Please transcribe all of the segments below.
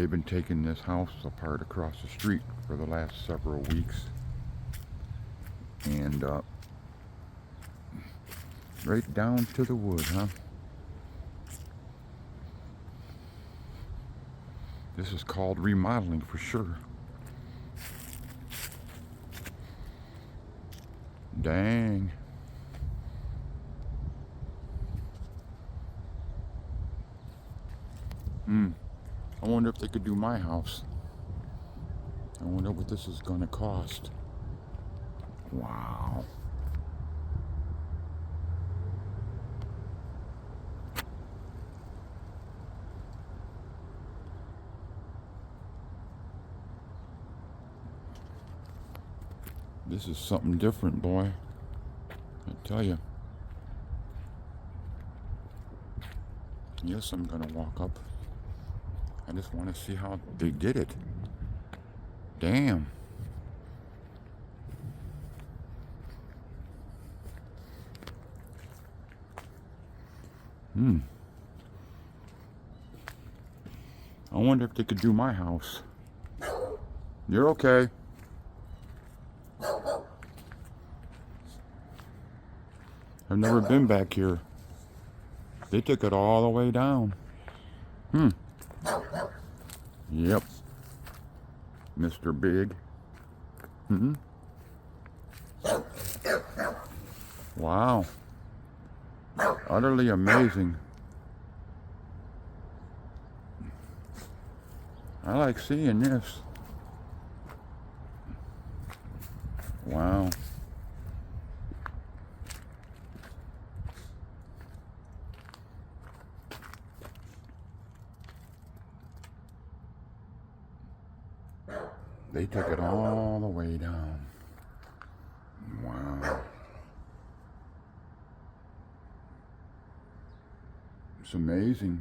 They've been taking this house apart across the street for the last several weeks. And right down to the wood, huh? This is called remodeling for sure. Dang. I wonder if they could do my house. I wonder what this is gonna cost. Wow. This is something different, boy. I tell you. Yes, I'm gonna walk up. I just want to see how they did it. Damn. I wonder if they could do my house. You're okay. I've never been back here. They took it all the way down. Yep. Mr. Big. Wow. Utterly amazing. I like seeing this. Wow. They took it all the way down. Wow. It's amazing.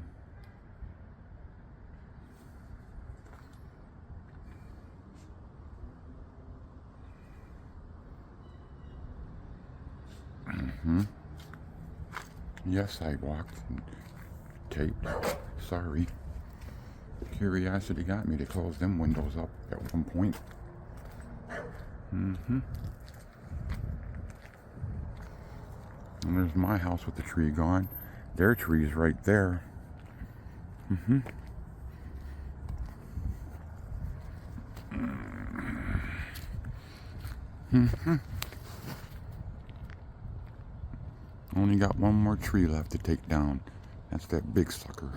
Yes, I walked and taped. Sorry. Curiosity got me to close them windows up at one point. And there's my house with the tree gone. Their tree's right there. Only got one more tree left to take down. That's that big sucker.